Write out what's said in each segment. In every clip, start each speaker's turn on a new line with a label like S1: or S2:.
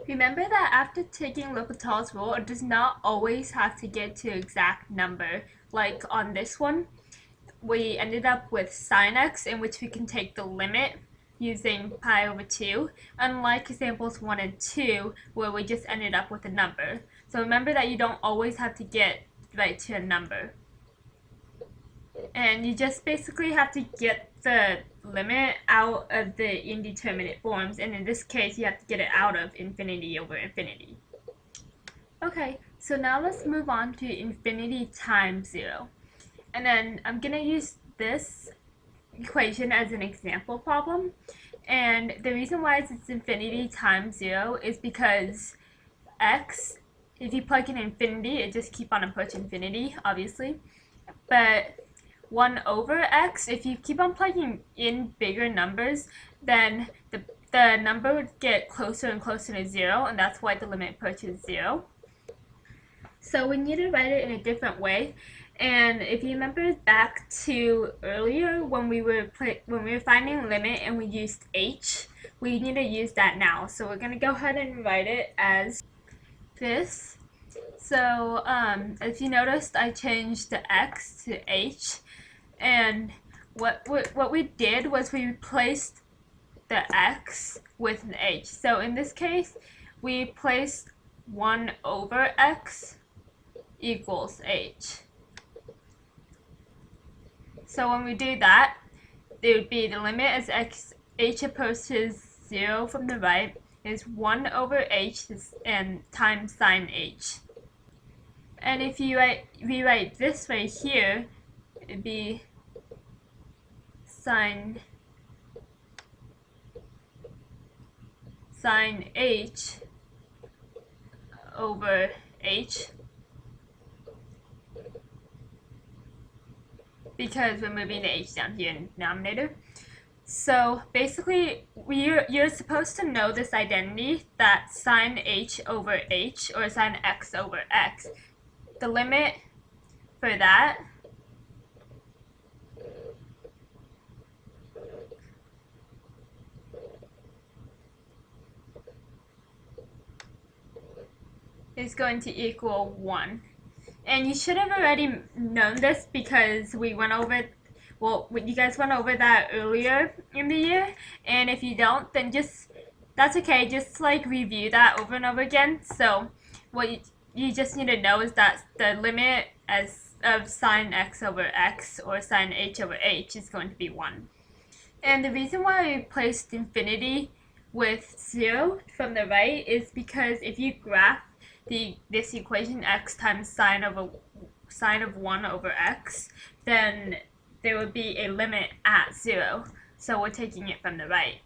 S1: Remember that after taking L'Hopital's rule, it does not always have to get to exact number. Like on this one, we ended up with sine x, in which we can take the limit using pi over 2, unlike examples 1 and 2, where we just ended up with a number. So remember that you don't always have to get right to a number. And you just basically have to get the limit out of the indeterminate forms, and in this case you have to get it out of infinity over infinity. Okay, so now let's move on to infinity times 0. And then I'm going to use this equation as an example problem. And the reason why it's infinity times 0 is because x, if you plug in infinity, it just keep on approaching infinity, obviously. But 1 over x, if you keep on plugging in bigger numbers, then the number would get closer and closer to 0, and that's why the limit approaches 0. So we need to write it in a different way. And if you remember back to earlier when we were finding limit and we used h, we need to use that now. So we're going to go ahead and write it as this. So if you noticed, I changed the x to h, and what we did was we replaced the x with an h. So in this case, we placed 1 over x equals h. So when we do that, it would be the limit as h approaches 0 from the right is 1 over h and times sine h. And if you rewrite this right here, it'd be sine h over h, because we're moving the h down here in the denominator. So basically, you're supposed to know this identity that sine h over h, or sine x over x, the limit for that is going to equal 1. And you should have already known this because we went over, you guys went over that earlier in the year. And if you don't, then that's okay. Just like review that over and over again. So what you just need to know is that the limit of sine x over x, or sine h over h, is going to be 1. And the reason why I replaced infinity with 0 from the right is because if you graph this equation, x times sine of 1 over x, then there would be a limit at 0. So we're taking it from the right.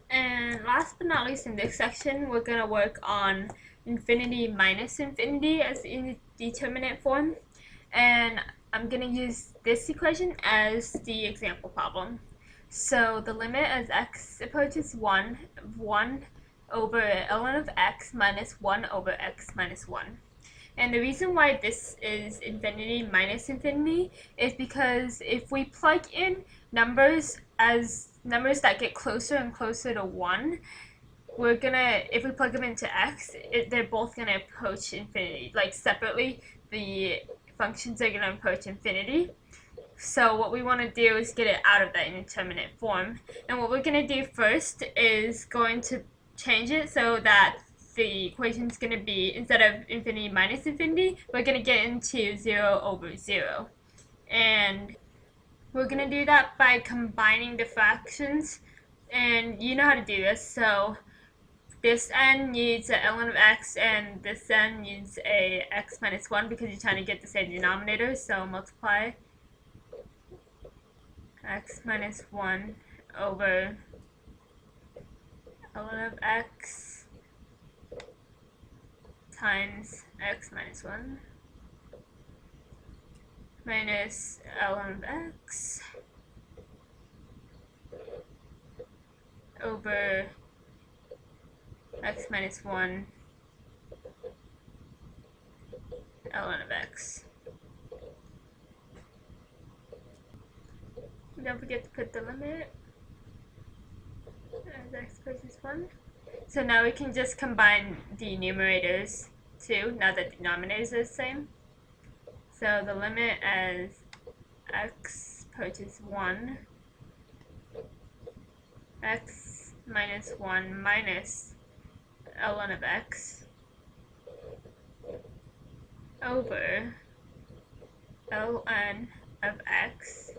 S1: And last but not least, in this section, we're going to work on infinity minus infinity as in indeterminate form. And I'm going to use this equation as the example problem. So the limit as x approaches 1 over ln of x minus 1 over x minus 1. And the reason why this is infinity minus infinity is because if we plug in numbers that get closer and closer to 1, if we plug them into x, they're both gonna approach infinity. Like separately, the functions are gonna approach infinity. So what we want to do is get it out of that indeterminate form. And what we're going to do first is going to change it so that the equation is going to be, instead of infinity minus infinity, we're going to get into 0 over 0. And we're going to do that by combining the fractions. And you know how to do this. So this n needs a ln of x, and this n needs a x minus 1 because you're trying to get the same denominator. So multiply x minus 1 over ln of x times x minus 1 minus ln of x over x minus 1 ln of x. Don't forget to put the limit as x approaches 1. So now we can just combine the numerators too, now that the denominators are the same. So the limit as x approaches 1, x minus 1 minus ln of x over ln of x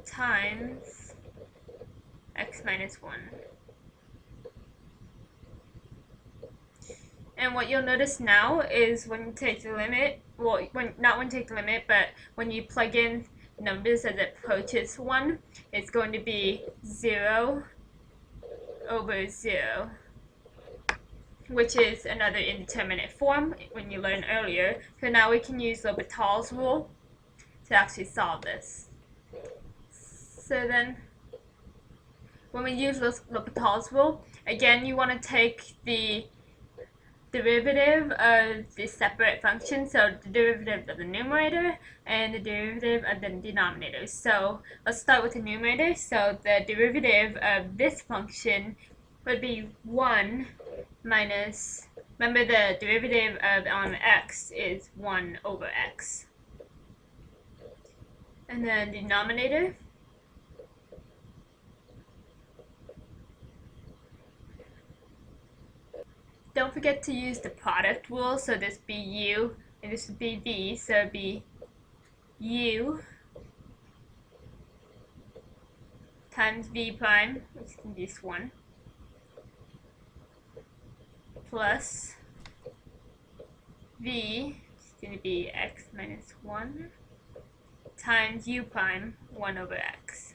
S1: times x minus 1. And what you'll notice now is when you take the limit, well, not when you take the limit, but when you plug in numbers as it approaches 1, it's going to be 0 over 0, which is another indeterminate form when you learned earlier. So now we can use L'Hopital's rule to actually solve this. So then, when we use L'Hopital's rule, again, you want to take the derivative of the separate function, so the derivative of the numerator and the derivative of the denominator. So let's start with the numerator. So the derivative of this function would be 1 minus, remember the derivative of ln of x is 1 over x. And then the denominator, don't forget to use the product rule, so this would be u and this would be v, so it would be u times v prime, which is this one, plus v, which is going to be x minus 1, times u prime, 1 over x.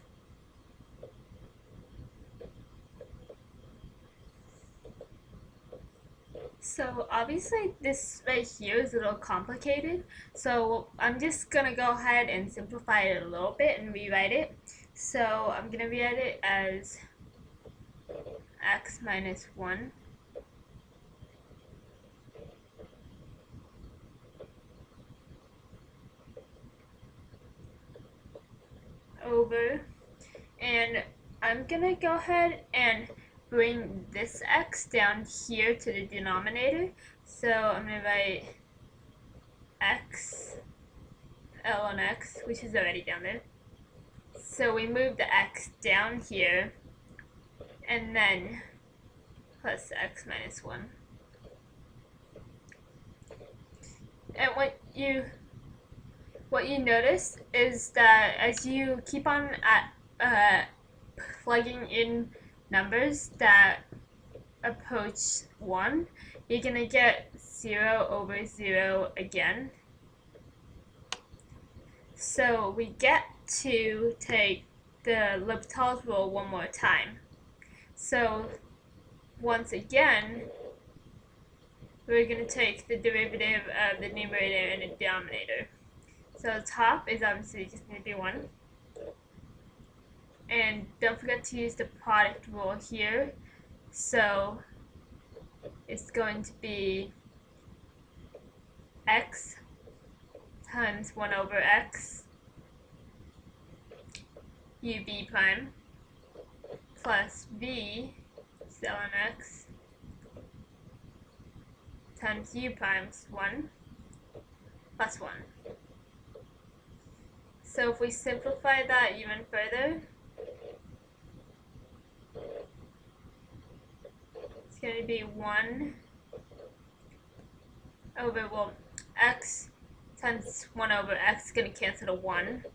S1: So obviously this right here is a little complicated, so I'm just going to go ahead and simplify it a little bit and rewrite it. So I'm going to rewrite it as x minus 1 over, and I'm going to go ahead and bring this x down here to the denominator. So I'm going to write x ln x, which is already down there. So we move the x down here, and then plus x minus 1. And what you notice is that as you keep on plugging in numbers that approach 1, you're going to get 0 over 0 again. So we get to take the L'Hopital's rule one more time. So once again, we're going to take the derivative of the numerator and the denominator. So the top is obviously just going to be 1. And don't forget to use the product rule here. So it's going to be x times 1 over x ub prime plus v ln x times u prime is 1 plus 1. So if we simplify that even further, it's going to be 1 over, well, x times 1 over x is going to cancel to 1.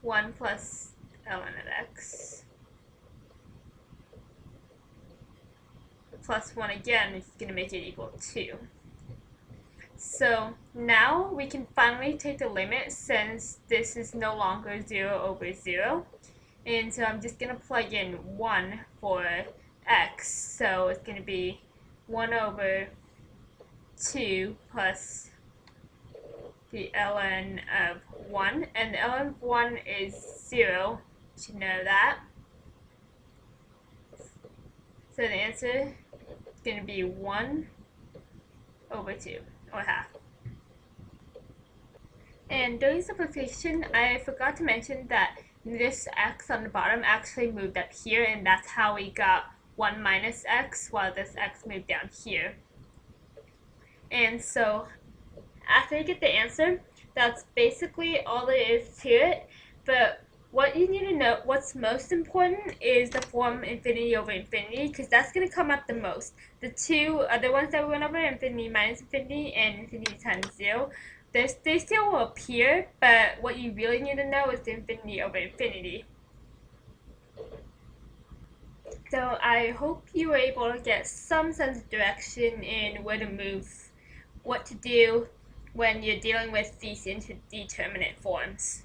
S1: 1 plus ln of x plus 1 again is going to make it equal 2. So now we can finally take the limit since this is no longer 0 over 0. And so I'm just going to plug in 1 for x. So it's going to be 1 over 2 plus the ln of 1. And the ln of 1 is 0. You should know that. So the answer is going to be 1 over 2. Or half. And during simplification, I forgot to mention that this x on the bottom actually moved up here, and that's how we got 1 minus x while this x moved down here. And so after you get the answer, that's basically all there is to it. But what you need to know, what's most important is the form infinity over infinity, because that's going to come up the most. The two other ones that we went over, infinity minus infinity and infinity times 0, they still will appear, but what you really need to know is the infinity over infinity. So I hope you were able to get some sense of direction in where to move, what to do when you're dealing with these indeterminate forms.